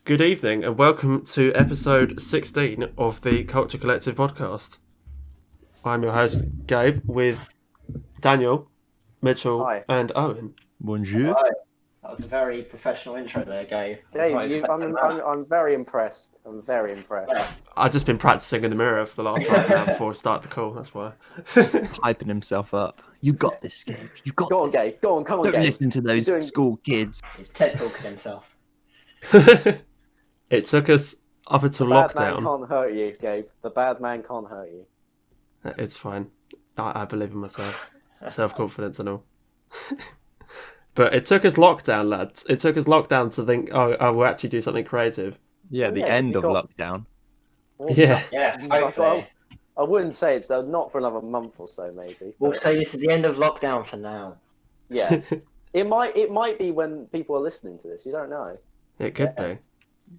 Good evening and welcome to episode 16 of the Culture Collective podcast. I'm your host, Gabe, with Daniel, Mitchell, Hi. and Owen. Bonjour. Right. That was a very professional intro there, Gabe. Dave, I'm very impressed. I'm very impressed. Yes. I've just been practicing in the mirror for the last half an hour before we start the call, that's why. Hyping himself up. You got this, Gabe. You got Go on, this. Gabe. Go on, come on, Don't Gabe. listen to those You're doing- school kids. He's TED talking himself. It took us up until The bad man lockdown. can't hurt you, Gabe. The bad man can't hurt you. It's fine. I believe in myself. Self-confidence and all. But it took us lockdown, lads. It took us lockdown to think, we'll actually do something creative. Yeah, the Yeah, end you of got- lockdown. Well, Yeah. Yes, I- hopefully. I wouldn't say it's though, not for another month or so, maybe. We'll but say this is the end of lockdown for now. yeah, it might be when people are listening to this. You don't know. It could Yeah. be.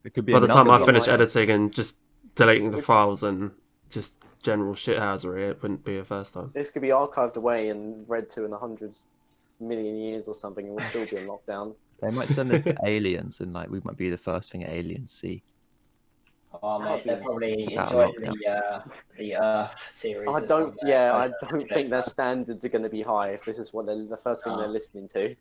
It could be By the time I another finish lockdown. editing and just deleting the files and just general shithousery, it wouldn't be a first time. This could be archived away and read to in the hundreds million years or something, and we'll still be in lockdown. They might send us to aliens, and like we might be the first thing aliens see. Oh, mate, they're probably About enjoying the series. I or don't. something. Yeah, I don't think their standards are going to be high if this is what they're the first thing No. they're listening to.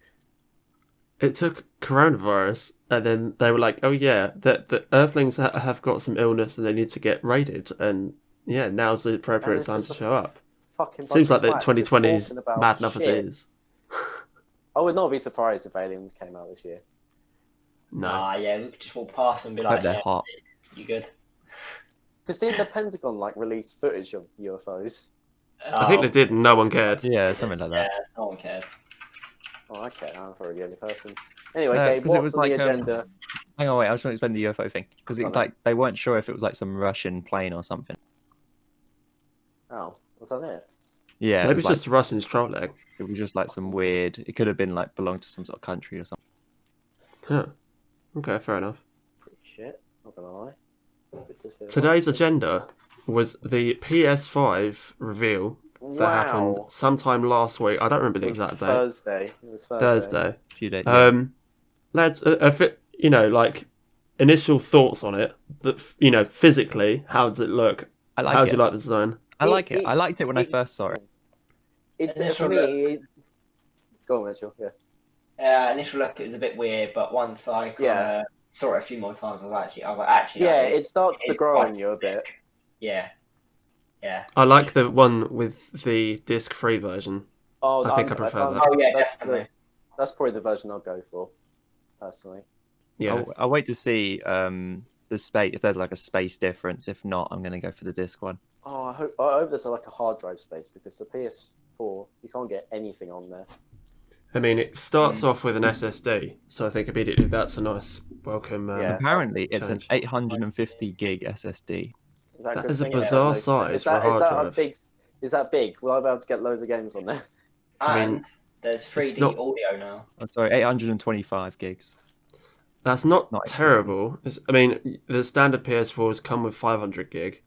It took coronavirus, and then they were like, "Oh yeah, the Earthlings have got some illness and they need to get raided." And yeah, now's the appropriate it's time just to a show up. Fucking bunch Seems like of the twats just 2020 is talking about mad enough as it shit. is. I would not be surprised if Aliens came out this year. No, Yeah, we could just walk past and be Hope like, they're yeah, hot. you good? Because did the Pentagon release footage of UFOs? I think they did, and no one cared. Yeah, something like Yeah, that. no one cared. Oh, okay, I'm probably the only person. Anyway, No, Gabe, 'cause it what's was on the like, agenda? Hang on, wait. I just want to explain the UFO thing because Go on, like they weren't sure if it was like some Russian plane or something. Oh, was that it? Yeah, Maybe it it's was, just Russians trolling. it was just like some weird. It could have been like belonged to some sort of country or something. Huh. Okay, fair enough. Pretty shit, not gonna lie. Today's agenda was the PS5 reveal that happened Wow. sometime last week. I don't remember the It was exact date. Thursday. It was Thursday. A few days. Lads, like initial thoughts on it. That physically, how does it look? I like How it. do you like the design? I like it. I liked it when I first saw it. It Initial for me. Go on, Mitchell. Yeah. Initial look, it was a bit weird, but once I Yeah. saw it a few more times, I was like, actually, Yeah, like, it starts to it's grow quite on you a bit. sick. Yeah. Yeah. I like the one with the disc-free version. Oh, I think I prefer that. Oh, yeah, that's definitely. That's probably the version I'll go for, personally. Yeah, I'll wait to see the space if there's like a space difference. If not, I'm gonna go for the disc one. Oh, I hope there's like a hard drive space because the PS4 you can't get anything on there. I mean, it starts off with an SSD, so I think immediately that's a nice welcome. Yeah. Apparently, it's an change. 850 gig SSD. Is that, That good is a thing? bizarre Yeah, size is for a that- is hard that drive. big? Is that big? Will I be able to get loads of games on there? I mean, And there's 3D not- audio now. I'm sorry, 825 gigs. That's not Not terrible. I mean, the standard PS4s come with 500 gig.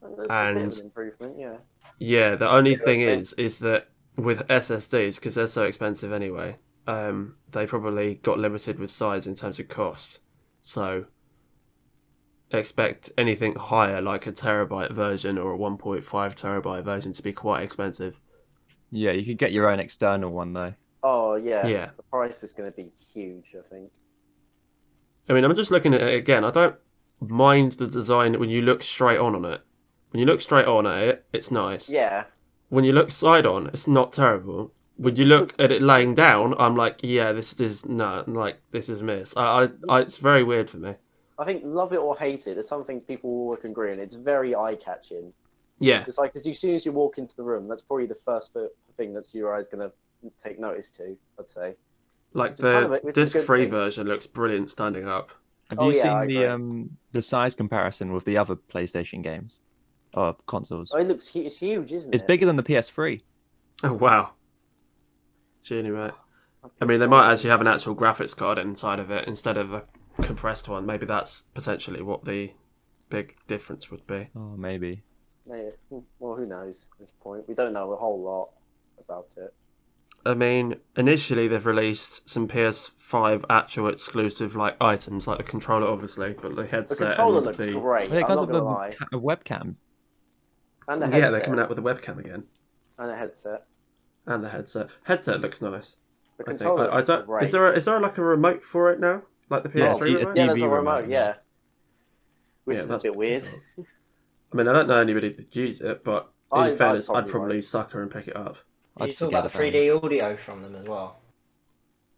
That's a bit And- of an improvement, yeah. Yeah, the only Yeah, thing okay. is that with SSDs, because they're so expensive anyway, they probably got limited with size in terms of cost. So expect anything higher, like a terabyte version or a 1.5 terabyte version, to be quite expensive. Yeah, you could get your own external one though. Oh yeah. Yeah. The price is going to be huge, I think. I mean, I'm just looking at it again. I don't mind the design when you look straight on it. When you look straight on at it, it's nice. Yeah. When you look side on, it's not terrible. When you just look looks at it laying down, expensive. I'm like, yeah, this is this is miss. It's very weird for me. I think love it or hate it, it's something people all can agree on. It's very eye-catching. Yeah, It's like as soon as you walk into the room, that's probably the first thing that your eye's going to take notice to, I'd say. like It's kind of the it's a good disc-free thing. version looks brilliant standing up. Have Oh, you yeah, I seen the size comparison with the other PlayStation games or consoles? Oh, it's huge, isn't It's it? bigger than the PS3. Oh wow, genie, right? Like, I mean, it's they might not- actually have an actual graphics card inside of it instead of a compressed one. Maybe that's potentially what the big difference would be. Oh, maybe. Yeah, well, who knows at this point? We don't know a whole lot about it. I mean, initially they've released some PS5 actual exclusive like items, like the controller, obviously, but the The headset controller and looks the great. They I'm got not the gonna lie. a webcam. And the yeah, headset. they're coming out with a webcam again And the headset. and the headset. Headset looks nice. The I think. controller I looks don't. great. Is there like a remote for it now, like the Yeah, PS3 remote? Yeah, there's TV a remote, remote, yeah. Which Yeah, is a that's bit weird. pretty cool. I mean, I don't know anybody that use it, but in I'd fairness, I'd probably probably won't. sucker and pick it up. Did you I'd talk forget about the about 3D audio from them as well?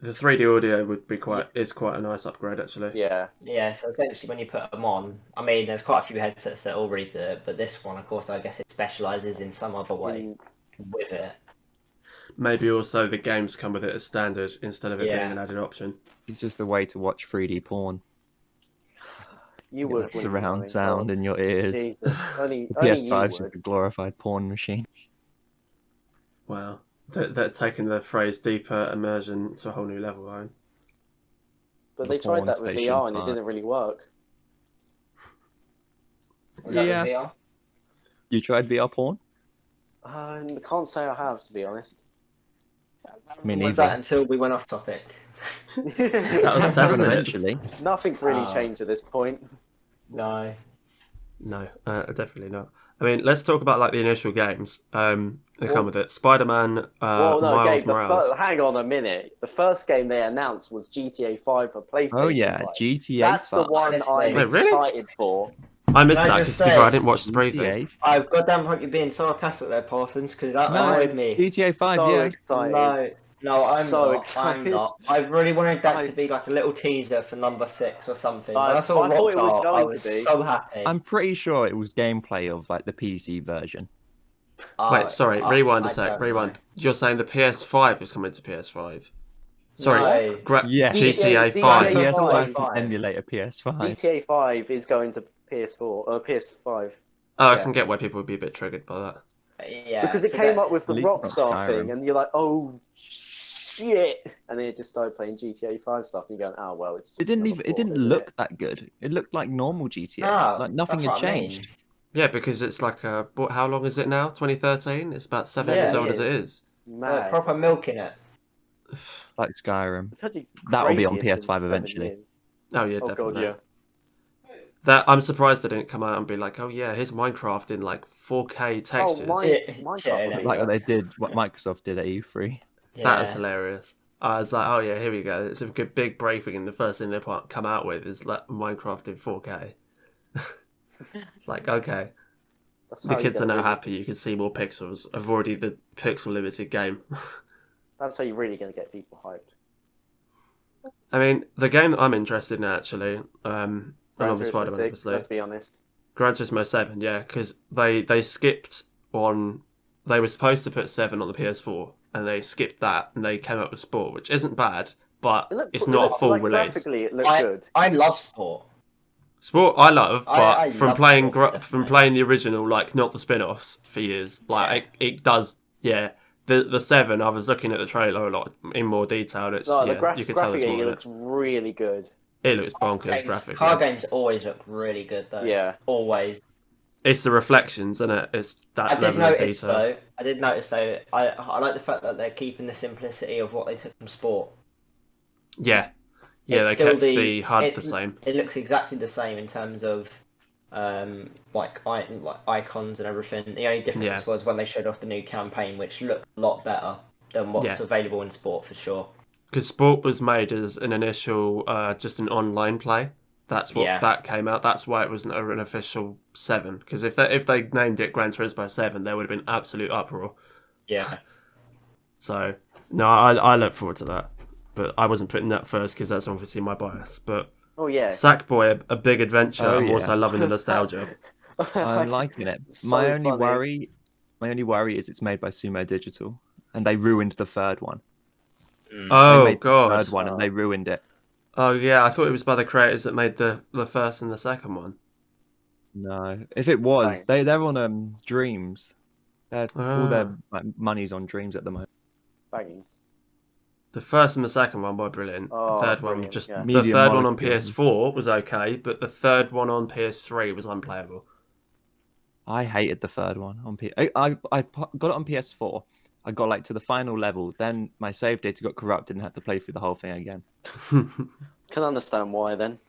The 3D audio would be quite a nice upgrade actually. Yeah. Yeah, so essentially when you put them on, I mean, there's quite a few headsets that already do it, but this one, of course, I guess it specialises in some other way with it. Maybe also the games come with it as standard instead of it being Yeah. an added option. It's just a way to watch 3D porn. You Get would. that wouldn't you, surround Sonny? sound God. in your ears. Jesus. Only The you PS5's would. just a glorified porn machine. Wow, they're taking the phrase deeper immersion to a whole new level, right? But The they tried porn that with station VR and it 5. didn't really work. Was that Yeah. with VR? You tried VR porn? I can't say I have, to be honest. Me Was neither. that until we went off topic? That was 7 Seven minutes. eventually. Nothing's really Oh. changed at this point. No. No, definitely not. I mean, let's talk about like the initial games. They come with it. Spider-Man, Well, no, Miles Gabe, Morales. hang on a minute. The first game they announced was GTA 5 for PlayStation Oh yeah, 5. GTA That's the 5. one Honestly. I'm Wait, really? excited for. I missed Can I that just because I say- didn't watch the briefing. GTA. I goddamn hope you're being sarcastic there, Parsons, because that No, annoyed me. GTA 5, so yeah. excited. No, I'm So not. excited. I'm not. I really wanted that I- to be like a little teaser for number 6 or something. I When I saw thought it was Rockstar, I going was to be. so happy. I'm pretty sure it was gameplay of like the PC version. Wait, sorry, rewind a I sec. don't Rewind. know. You're saying the PS5 is coming to PS5? Sorry, No. Yes. GTA GTA 5. GTA PS5 5. can emulate a PS5. GTA 5 is going to PS4 or PS5 Oh, I Yeah. can get why people would be a bit triggered by that. Yeah, because it so came that- up with the At least it's not Rockstar thing, Skyrim. and you're like, oh shit, and then it just started playing GTA 5 stuff, and you're going, oh well, it's. Just It didn't another even. It port, didn't isn't look that good. It looked like normal GTA. No, like nothing that's had what I mean. changed. Yeah, because it's like how long is it now? 2013. It's about 7 Yeah, years it old as it is. Mad. proper milk in it. Like Skyrim. It's actually That'll be on crazy it's been PS5 7 eventually. years. Oh yeah, Oh definitely. god, yeah. That I'm surprised they didn't come out and be like, oh yeah, here's Minecraft in like 4K textures. Minecraft Yeah, would be Like what that. they did, what Microsoft did at E3. Yeah. That is hilarious. I was like, oh yeah, here we go. It's a good big briefing, and the first thing they come out with is like Minecraft in 4K. It's like, okay, That's the how you're kids are gonna now really- happy. You can see more pixels. I've already the pixel limited game. That's how you're really going to get people hyped. I mean, the game that I'm interested in actually, Gran along with Turismo Spider-Man, 6, obviously, let's be honest. Gran Turismo 7, yeah, because they skipped on. They were supposed to put 7 on the PS4, and they skipped that, and they came up with Sport, which isn't bad, but it's not a full release. Graphically, it looked good. I love sport. Sport I love, but I from love playing Sport, from definitely. playing the original, like not the spin-offs for years, like it does, yeah. The 7, I was looking at the trailer a lot in more detail. And it's No, the you can tell there's graphically, more it in looks it. really good. It looks bonkers graphically. Car games always look really good though. Yeah. Always. It's the reflections, isn't it? It's that I did level of notice detail. though. I did notice though. I like the fact that they're keeping the simplicity of what they took from sport. Yeah, It's they still kept the HUD it- the same. It looks exactly the same in terms of like icons and everything. The only difference Yeah. was when they showed off the new campaign, which looked a lot better than what's Yeah. available in sport for sure. Because Sport was made as an initial, just an online play. That's what Yeah. that came out. That's why it wasn't an official 7. Because if they named it Gran Turismo 7, there would have been absolute uproar. Yeah. So no, I look forward to that. But I wasn't putting that first because that's obviously my bias. But Oh yeah. Sackboy, a big adventure. Oh, I'm yeah. also loving the nostalgia. I'm liking it. So My only funny. worry is it's made by Sumo Digital, and they ruined the third one. They Oh made the god. third one, and they ruined it. Oh yeah, I thought it was by the creators that made the first and the second one. No, if it was, they're on Dreams. All their money's on Dreams at the moment. Banging. The first and the second one were brilliant. Oh, the third one brilliant, just yeah. the Medium third one on molecule. PS4 was okay, but the third one on PS3 was unplayable. I hated the third one on I got it on PS4, I got like to the final level, then my save data got corrupted and had to play through the whole thing again. Can understand why then.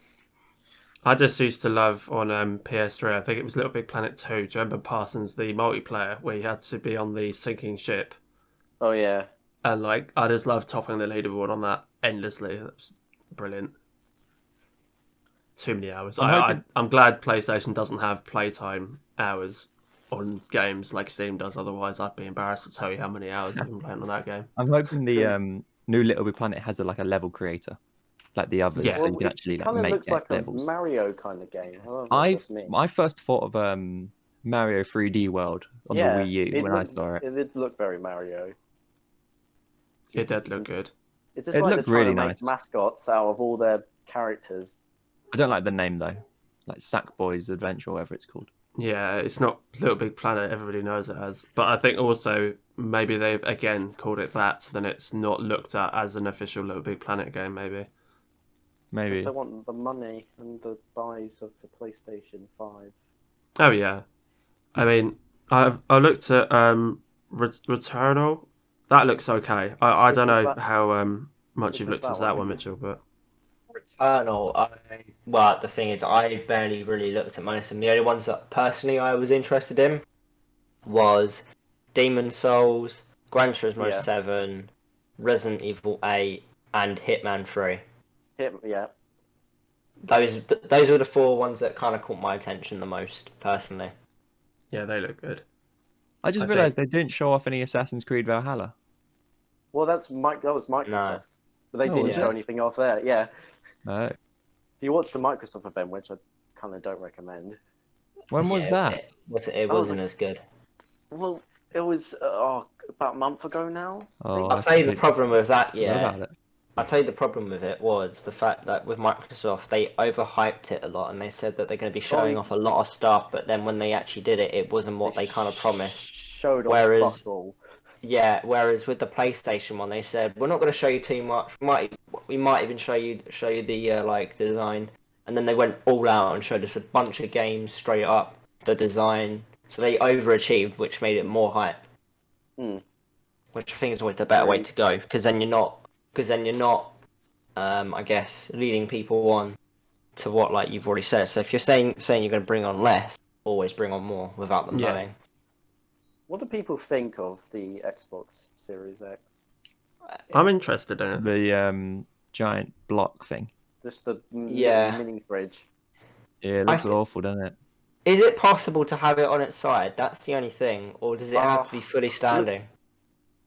I just used to love on PS3, I think it was Little Big Planet 2. Do you remember Parsons, the multiplayer, where you had to be on the sinking ship? Oh, yeah. And like, I just loved topping the leaderboard on that endlessly. That was brilliant. Too many hours. I'm glad PlayStation doesn't have playtime hours on games like Steam does. Otherwise, I'd be embarrassed to tell you how many hours I've been playing on that game. I'm hoping the new Little Big Planet has a level creator, like the others, Yeah. so you can actually Kind of make looks like levels. a Mario kind of game. I first thought of Mario 3D World on the Wii U when I saw it. It did look very Mario. It did look good. It's just It like looked they're trying really to make nice. mascots out of all their characters. I don't like the name though, like Sackboy's Adventure, or whatever it's called. Yeah, it's not Little Big Planet. Everybody knows it as. But I think also maybe they've again called it that, so then it's not looked at as an official Little Big Planet game. Maybe. Because they want the money and the buys of the PlayStation 5. Oh yeah, I mean, I looked at Returnal. That looks okay. I don't know how much you've looked into that one, Mitchell, but Returnal, well, the thing is, I barely really looked at most of them. The only ones that personally I was interested in was Demon Souls, Gran Turismo 7, Resident Evil 8, and Hitman 3. Yeah. Those were the 4 ones that kind of caught my attention the most, personally. yeah, they look good. I just realised they didn't show off any Assassin's Creed Valhalla. Well, that was Microsoft, No. but they didn't show anything off there. Yeah. No. If you watch the Microsoft event, which I kind of don't recommend. When was that? It wasn't as good. Well, it was about a month ago now. I'll tell you the problem with that. About it. I'll tell you the problem with it was the fact that with Microsoft they overhyped it a lot and they said that they're going to be showing off a lot of stuff, but then when they actually did it, it wasn't what they kind of promised. Showed off fuck all. Yeah, whereas with the PlayStation one, they said we're not going to show you too much. We might even show you the like design, and then they went all out and showed us a bunch of games straight up the design. So they overachieved, which made it more hype. Which I think is always the better way to go, because then you're not, I guess, leading people on to what like you've already said. So if you're saying you're going to bring on less, always bring on more without them knowing. What do people think of the Xbox Series X? I'm interested in it. The giant block thing. Just the mini fridge. Yeah, it looks awful, doesn't it? Is it possible to have it on its side? That's the only thing, or does it have to be fully standing?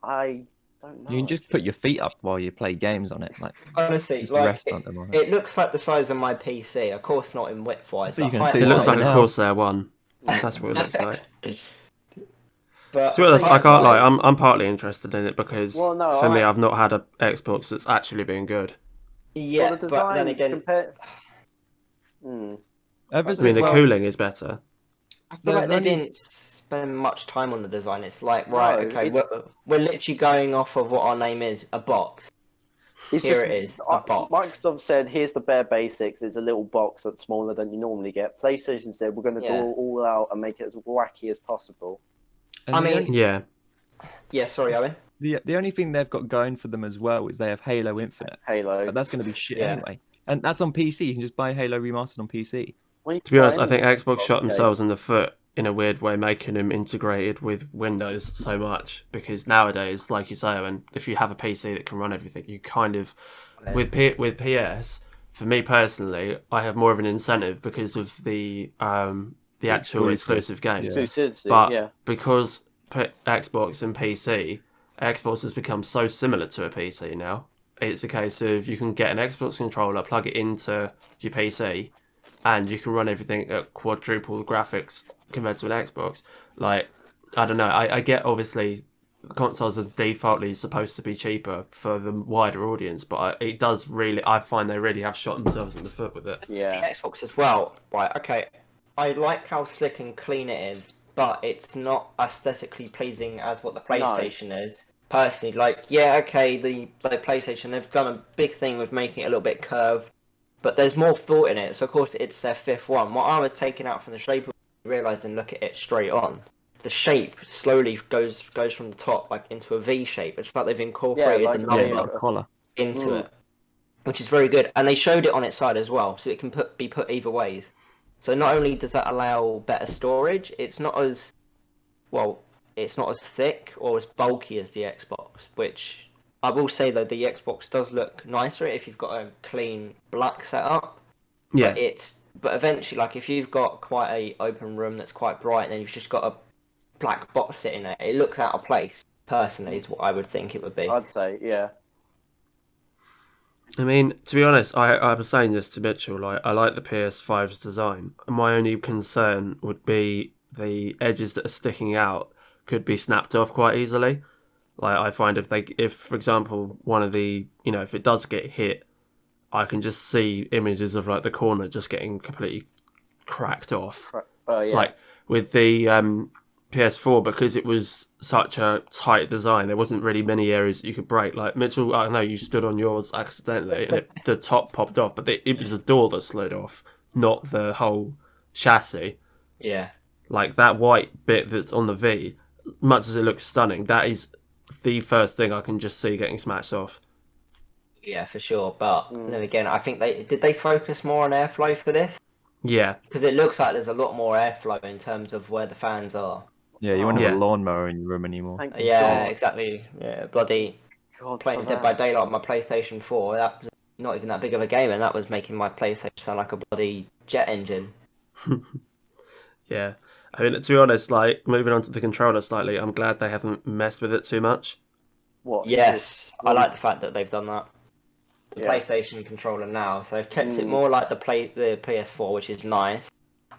I don't know. You can just put your feet up while you play games on it. Like honestly, like it looks like the size of my PC. Of course, not in width wise. It looks like a Corsair One. That's what it looks like. But to be honest, I can't lie. I'm partly interested in it because for me, I've not had an Xbox that's actually been good. Yeah, well, but then again, I mean, the cooling is better. I feel like they didn't spend much time on the design. It's like, right, okay, we're literally going off of what our name is, a box. Here it is, a box. Microsoft said, here's the bare basics. It's a little box that's smaller than you normally get. PlayStation said, we're going to go all out and make it as wacky as possible. And sorry, Owen. The only thing they've got going for them as well is they have Halo Infinite. But that's going to be shit anyway. And that's on PC. You can just buy Halo Remastered on PC. To be honest, I think Xbox shot themselves in the foot in a weird way, making them integrated with Windows so much. Because nowadays, like you say, and if you have a PC that can run everything, you kind of with PS. For me personally, I have more of an incentive because of the actual exclusive games. But because Xbox and PC, Xbox has become so similar to a PC now. It's a case of you can get an Xbox controller, plug it into your PC, and you can run everything at quadruple graphics compared to an Xbox. Like, I don't know. I get obviously consoles are defaultly supposed to be cheaper for the wider audience, but it does really. I find they really have shot themselves in the foot with it. Yeah. The Xbox as well. Right. Okay. I like how slick and clean it is, but it's not aesthetically pleasing as what the PlayStation is. Personally, the PlayStation, they've done a big thing with making it a little bit curved, but there's more thought in it. So of course it's their fifth one. What I was taking out from the shape of realising, look at it straight on. the shape slowly goes from the top like into a V shape. It's like they've incorporated the number collar into it, which is very good. And they showed it on its side as well, so it can be put either ways. So not only does that allow better storage, it's not as thick or as bulky as the Xbox, which I will say though the Xbox does look nicer if you've got a clean black setup. Yeah. But eventually, like if you've got quite a open room that's quite bright, and then you've just got a black box sitting there, it looks out of place. Personally, is what I would think it would be. I'd say, yeah. I mean, to be honest, I was saying this to Mitchell. Like, I like the PS5's design. My only concern would be the edges that are sticking out could be snapped off quite easily. Like, I find if for example, one of the, if it does get hit, I can just see images of like the corner just getting completely cracked off. Oh yeah. Like with the PS4, because it was such a tight design, there wasn't really many areas that you could break. Like Mitchell, I know you stood on yours accidentally, and the top popped off, but it was the door that slid off, not the whole chassis. Yeah. Like that white bit that's on the V, much as it looks stunning, that is the first thing I can just see getting smashed off. Yeah, for sure. But then again, I think they focus more on airflow for this. Yeah. Because it looks like there's a lot more airflow in terms of where the fans are. Yeah, you won't have a lawnmower in your room anymore. Yeah, exactly. Yeah, bloody playing Dead by Daylight on my PlayStation 4. That was not even that big of a game, and that was making my PlayStation sound like a bloody jet engine. Yeah. I mean, to be honest, like, moving on to the controller slightly, I'm glad they haven't messed with it too much. What? Yes, I like the fact that they've done that. The PlayStation controller now, so they've kept it more like the PS4, which is nice.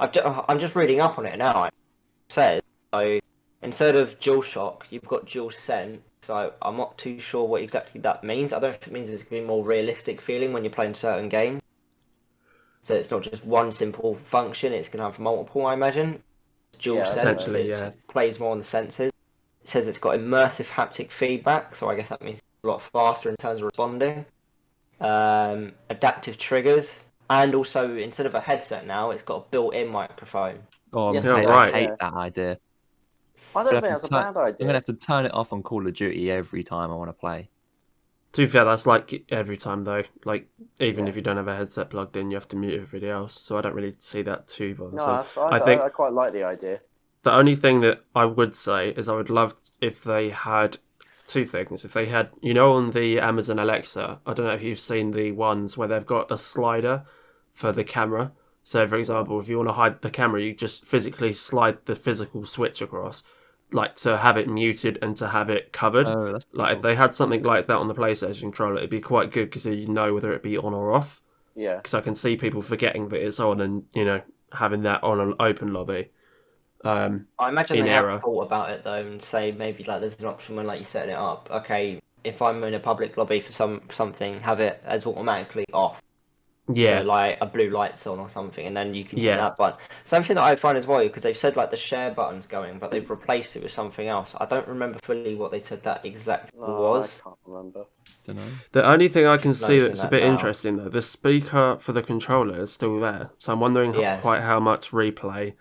I'm just reading up on it now. It says, so instead of DualShock, you've got DualSense. So I'm not too sure what exactly that means. I don't know if it means it's going to be more realistic feeling when you're playing certain games. So it's not just one simple function, it's going to have multiple, I imagine. DualSense, it plays more on the senses. It says it's got immersive haptic feedback, so I guess that means it's a lot faster in terms of responding. Adaptive triggers, and also instead of a headset now, it's got a built-in microphone. Oh, right. I hate that idea. I don't think that's a bad idea. I'm going to have to turn it off on Call of Duty every time I want to play. To be fair, that's like every time though. Like, even if you don't have a headset plugged in, you have to mute everybody else. So I don't really see that too bothersome. No, I quite like the idea. The only thing that I would say is I would love if they had two things. If they had, on the Amazon Alexa, I don't know if you've seen the ones where they've got a slider for the camera. So, for example, if you want to hide the camera, you just physically slide the physical switch across, like to have it muted and to have it covered. Oh, that's like cool. If they had something like that on the PlayStation controller, it'd be quite good because you know whether it be on or off. Yeah. Because I can see people forgetting that it's on and having that on an open lobby. I imagine they have thought about it though, and say maybe like there's an option when like you set it up. Okay, if I'm in a public lobby for something, have it as automatically off. Yeah. So like a blue light's on or something, and then you can hit that button. Something that I find as well, because they've said like the share button's going, but they've replaced it with something else. I don't remember fully what they said that exactly was. I can't remember. Don't know. The only thing I can see that's a bit now. interesting though, the speaker for the controller is still there. So I'm wondering quite how much replay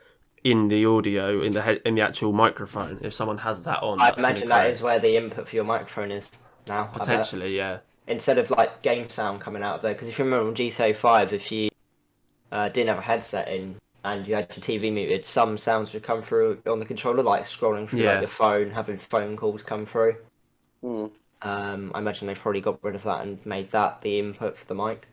in the audio in the actual microphone, if someone has that on. I imagine that is where the input for your microphone is now. Potentially, yeah. Instead of like game sound coming out of there, because if you remember on GTA 5, if you didn't have a headset in and you had your TV muted, some sounds would come through on the controller, like scrolling through like your phone, having phone calls come through. I imagine they've probably got rid of that and made that the input for the mic.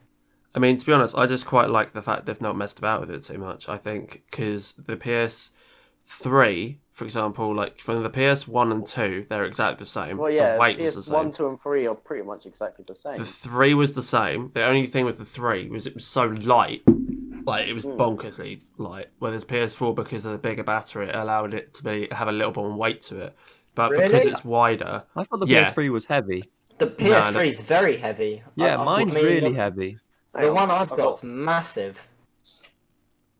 I mean, to be honest, I just quite like the fact they've not messed about with it too much. I think because the PS3, for example, like from the PS1 and 2, they're exactly the same. Well, yeah, the weight was the same. PS1, 2, and 3 are pretty much exactly the same. The 3 was the same. The only thing with the 3 was it was so light. Like, it was bonkersly light. Whereas PS4, because of the bigger battery, it allowed it to have a little more weight to it. But because it's wider... I thought the PS3 was heavy. The PS3 is very heavy. Yeah, mine's really heavy. The one I've got is massive.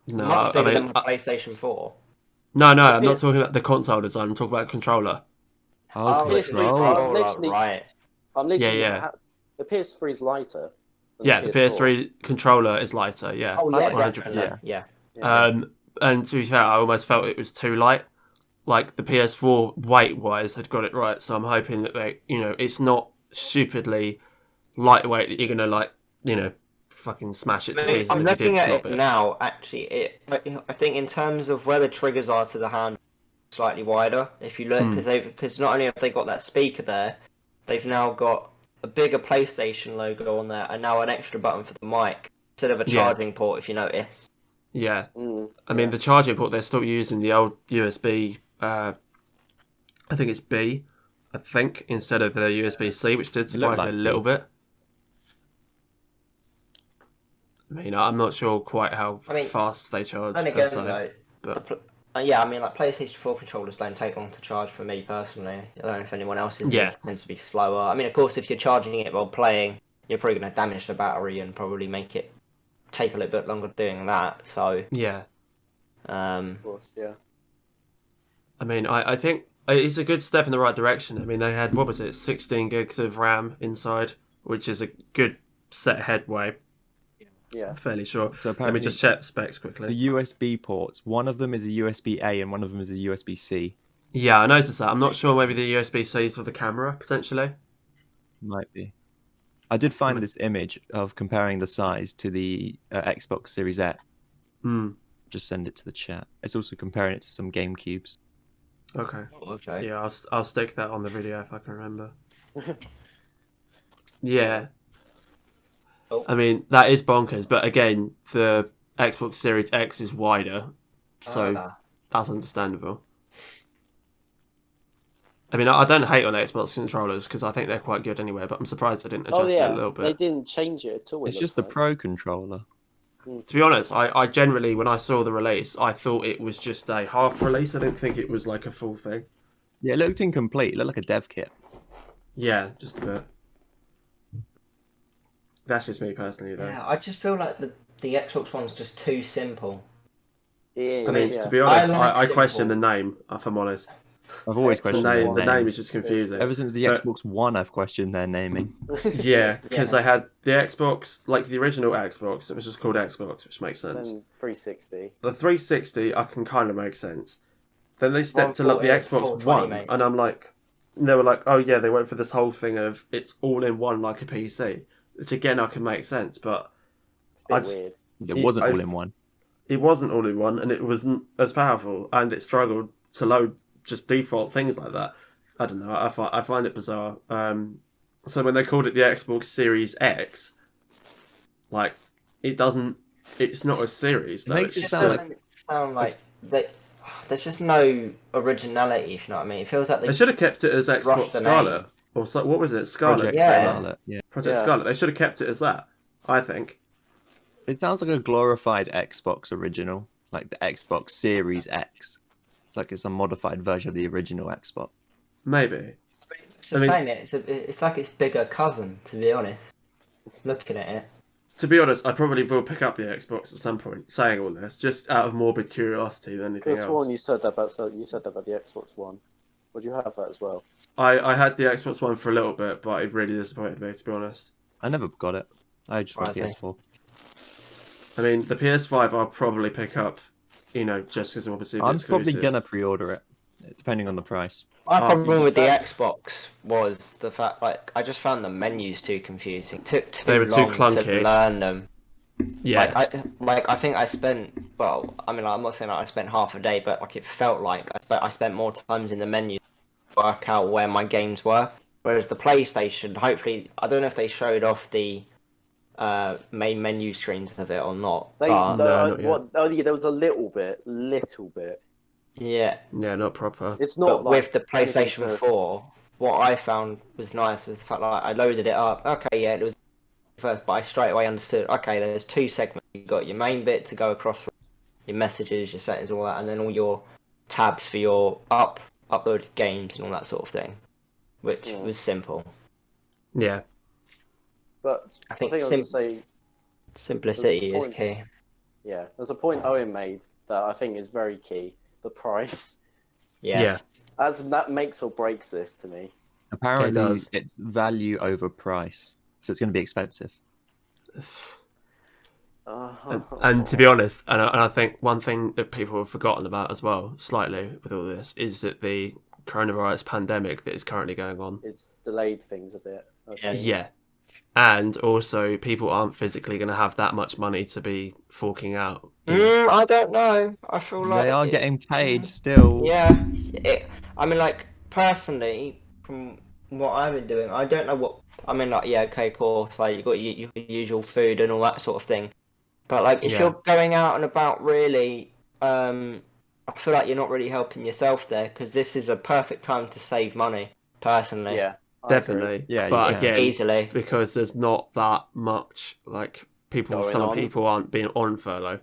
No, much bigger than my PlayStation 4. No, I'm not talking about the console design. I'm talking about the controller. Oh, literally, right. I'm literally, the PS3 is lighter. Yeah, the PS3 controller is lighter. Yeah, oh, yeah, 100%. Yeah. And to be fair, I almost felt it was too light. like the PS4 weight-wise had got it right. So I'm hoping that it's not stupidly lightweight that you're gonna fucking smash it to pieces. I'm looking at it it now. Actually, I think in terms of where the triggers are to the hand, slightly wider. If you look, because not only have they got that speaker there, they've now got a bigger PlayStation logo on there, and now an extra button for the mic instead of a charging port. If you notice. Yeah, I mean the charging port, they're still using the old USB. I think it's B, instead of the USB-C, which did surprise me a little bit. I mean, I'm not sure quite how fast they charge. And again, like PlayStation 4 controllers don't take long to charge for me personally. I don't know if anyone else's tends to be slower. I mean, of course, if you're charging it while playing, you're probably going to damage the battery and probably make it take a little bit longer doing that. So of course, yeah. I mean, I think it's a good step in the right direction. I mean, they had 16 gigs of RAM inside, which is a good set headway. Yeah, I'm fairly sure. So let me just check specs quickly. The USB ports, one of them is a USB-A and one of them is a USB-C. Yeah, I noticed that. I'm not sure maybe the USB-C is for the camera, potentially. Might be. I did find this image of comparing the size to the Xbox Series X. Just send it to the chat. It's also comparing it to some GameCubes. Okay. Okay. Yeah, I'll stick that on the video if I can remember. Yeah. I mean, that is bonkers, but again, the Xbox Series X is wider, so that's understandable. I mean, I don't hate on Xbox controllers because I think they're quite good anyway, but I'm surprised they didn't adjust it a little bit. They didn't change it at all. It's just the Pro controller. To be honest, I generally, when I saw the release, I thought it was just a half release. I didn't think it was like a full thing. Yeah, it looked incomplete. It looked like a dev kit. Yeah, just a bit. That's just me personally, though. Yeah, I just feel like the Xbox One's just too simple. I mean, to be honest, I question the name, if I'm honest. I've always questioned the name is just confusing. Ever since the Xbox One, I've questioned their naming. Yeah, because they had the Xbox, like the original Xbox, it was just called Xbox, which makes sense. Then 360. The 360, I can kind of make sense. Then they stepped to the Xbox One, and I'm like, they were like, oh yeah, they went for this whole thing of it's all in one like a PC, which again I can make sense, but it's a bit weird. It wasn't all in one. It wasn't all in one, and it wasn't as powerful, and it struggled to load just default things like that. I don't know. I find it bizarre. So when they called it the Xbox Series X, like it doesn't. It's not a series. Though. It makes it sound like there's just no originality. If you know what I mean. It feels like they should have kept it as Xbox Scarlet. Or what was it? Scarlet. Scarlet. Yeah. Project Scarlet. They should have kept it as that. I think. It sounds like a glorified Xbox original, like the Xbox Series X. It's like it's a modified version of the original Xbox. Maybe. It's the same. It's like its bigger cousin, to be honest. Looking at it. To be honest, I probably will pick up the Xbox at some point. Saying all this, just out of morbid curiosity than anything else. You said that about the Xbox One. Would you have that as well? I had the Xbox One for a little bit, but it really disappointed me, to be honest. I never got it. I just got PS4. I mean, the PS5 I'll probably pick up, just because obviously I'm probably going to pre-order it, depending on the price. My problem with the Xbox was the fact, I just found the menus too confusing. It took too long too clunky to learn them. Yeah. I think I spent, I'm not saying I spent half a day, but it felt like I spent more times in the menu to work out where my games were. Whereas the PlayStation, hopefully, I don't know if they showed off the main menu screens of it or not. There was a little bit. Yeah. Yeah, not proper. It's not. But with the PlayStation 4, what I found was nice was the fact that I loaded it up. Okay, yeah, it was first, but I straight away understood. Okay, there's two segments. You got your main bit to go across, your messages, your settings, all that, and then all your tabs for your uploaded games and all that sort of thing, which was simple. Yeah. But I think I was going to say simplicity is key. Yeah, there's a point Owen made that I think is very key. The price. Yeah. As that makes or breaks this to me. Apparently, it's value over price, so it's going to be expensive. And to be honest, and I think one thing that people have forgotten about as well, slightly with all this, is that the coronavirus pandemic that is currently going on. It's delayed things a bit. Yeah. And also, people aren't physically going to have that much money to be forking out. I don't know. I feel like they are getting paid still. Yeah. I mean, like, personally, from what I've been doing, I don't know what. I mean, like, yeah, okay, cool. So you got your usual food and all that sort of thing. But like, if you're going out and about, really, I feel like you're not really helping yourself there, because this is a perfect time to save money. Personally, Yeah, definitely. Yeah, but again, easily, because there's not that much like some people aren't being on furlough.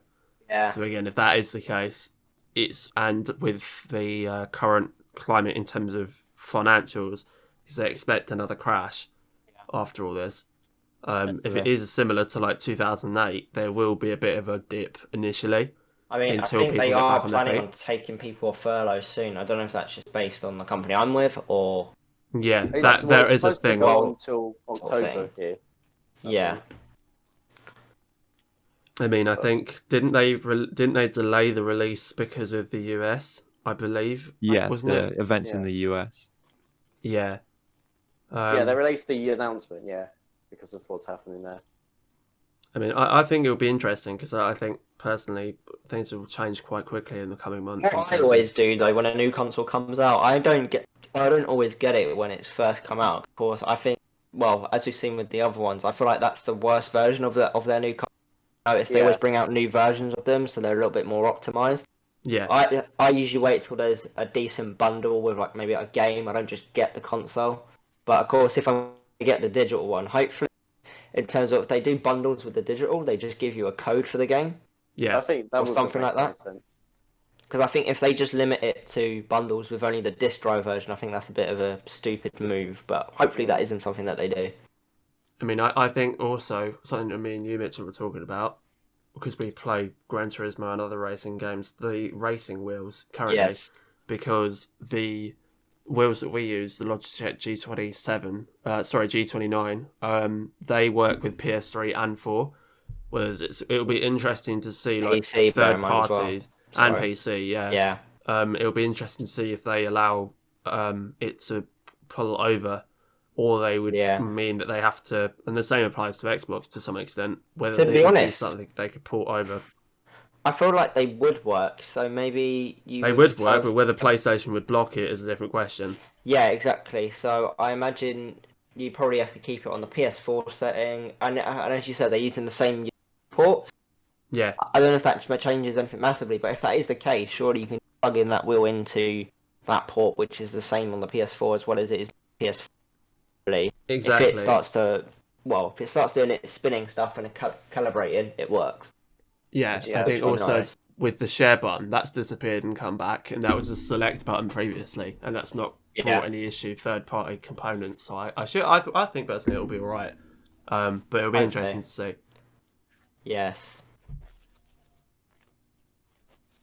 Yeah. So again, if that is the case, and with the current climate in terms of financials, because they expect another crash after all this. If it is similar to like 2008, there will be a bit of a dip initially. I mean, I think they are planning on taking people off furlough soon. I don't know if that's just based on the company I'm with, or there is a thing until October here. Yeah. I mean, I think didn't they delay the release because of the US? I believe. Yeah, wasn't the it? events in the US. Yeah. They released the announcement. Yeah, because of what's happening there. I mean, I think it'll be interesting because I think personally things will change quite quickly in the coming months. What I always do though, when a new console comes out, I don't always get it when it's first come out. Of course, I think, well, as we've seen with the other ones, I feel like that's the worst version of their new console. They always bring out new versions of them, so they're a little bit more optimized. Yeah. I usually wait till there's a decent bundle with like maybe a game. I don't just get the console. But of course, if I get the digital one, hopefully, in terms of if they do bundles with the digital, they just give you a code for the game. Yeah. I think that or something like that. Because I think if they just limit it to bundles with only the disc drive version, I think that's a bit of a stupid move. But hopefully that isn't something that they do. I mean, I think also something that me and you, Mitchell, were talking about, because we play Gran Turismo and other racing games, the racing wheels currently. Yes. Because the wheels that we use, the Logitech G29, they work with PS3 and 4. Whereas it'll be interesting to see like PC, third party and PC, Yeah. It'll be interesting to see if they allow it to pull over, or they would mean that they have to, and the same applies to Xbox to some extent, whether to be honest, be something they could port over. I feel like they would work, so maybe they would work, but whether PlayStation would block it is a different question. Yeah, exactly. So I imagine you probably have to keep it on the PS4 setting, and as you said, they're using the same ports. Yeah. I don't know if that changes anything massively, but if that is the case, surely you can plug in that wheel into that port, which is the same on the PS4 as well as it is PS4. Exactly. If it starts doing its spinning stuff and calibrating, it works. Yeah, I think also with the share button, that's disappeared and come back, and that was a select button previously, and that's not brought any issue third-party components. So I think personally it'll be all right, but it'll be interesting to see. Yes.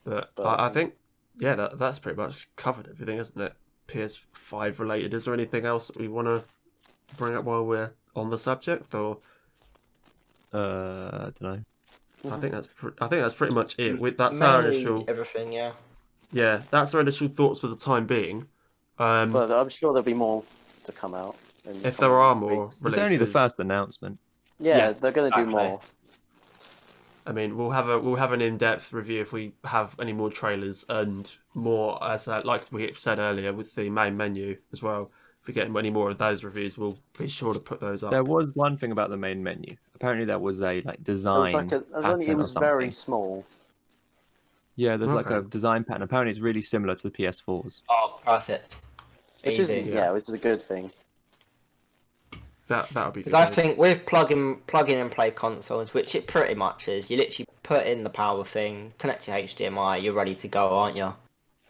But I think that's pretty much covered everything, isn't it? PS5 related. Is there anything else that we want to bring up while we're on the subject, or? I don't know. I think that's pretty much it. That's mainly our initial everything. Yeah. Yeah, that's our initial thoughts for the time being. But I'm sure there'll be more to come out. If there are more releases. It's only the first announcement. Yeah, they're going to do more. I mean, we'll have an in-depth review if we have any more trailers and more, as like we said earlier, with the main menu as well. If we get any more of those reviews, we'll be sure to put those up. There was one thing about the main menu. Apparently, there was a design. It was very small. Yeah, there's like a design pattern. Apparently, it's really similar to the PS4s. Oh, perfect. Which is a good thing. That would be good. Because I think with plug-in and play consoles, which it pretty much is, you literally put in the power thing, connect your HDMI, you're ready to go, aren't you?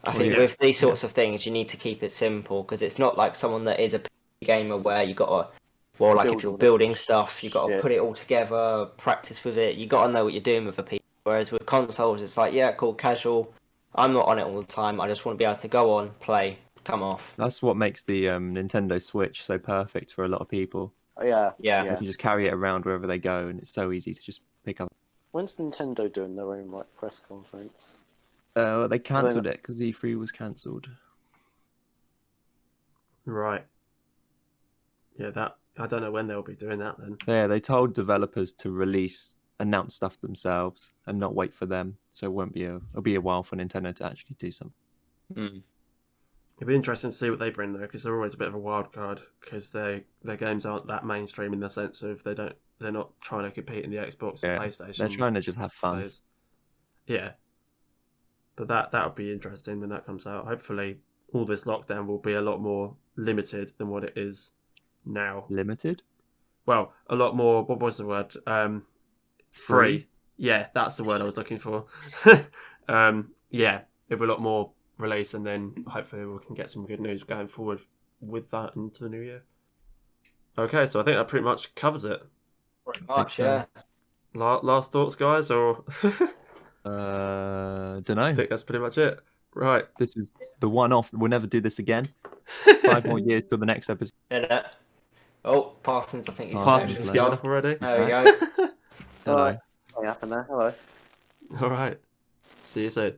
I think with these sorts of things, you need to keep it simple, because it's not like someone that is a PC gamer where you got to, like if you're building stuff, you got to put it all together, practice with it. You got to know what you're doing with a PC. Whereas with consoles, it's like, yeah, cool, casual. I'm not on it all the time. I just want to be able to go on, play, come off. That's what makes the Nintendo Switch so perfect for a lot of people. Oh, yeah. You can just carry it around wherever they go, and it's so easy to just pick up. When's Nintendo doing their own like press conference? They cancelled it because E3 was cancelled. Right. Yeah, that I don't know when they'll be doing that then. Yeah, they told developers to announce stuff themselves and not wait for them. So it'll be a while for Nintendo to actually do something. Mm. It'll be interesting to see what they bring though, because they're always a bit of a wild card because their games aren't that mainstream in the sense of they're not trying to compete in the Xbox and PlayStation. They're trying to just have fun. Players. Yeah. But that'll be interesting when that comes out. Hopefully all this lockdown will be a lot more limited than what it is now. Limited? Well, a lot more, what was the word? Free. Yeah, that's the word I was looking for. Yeah, it'll be a lot more release, and then hopefully we can get some good news going forward with that into the new year. Okay, so I think that pretty much covers it. Pretty much, yeah. Last thoughts, guys, or don't know. I think that's pretty much it. Right. This is the one-off. We'll never do this again. 5 more years till the next episode. Oh, Parsons, I think he's Parsons is up already. There we go. Hello. What happened there? Hello. All right. See you soon.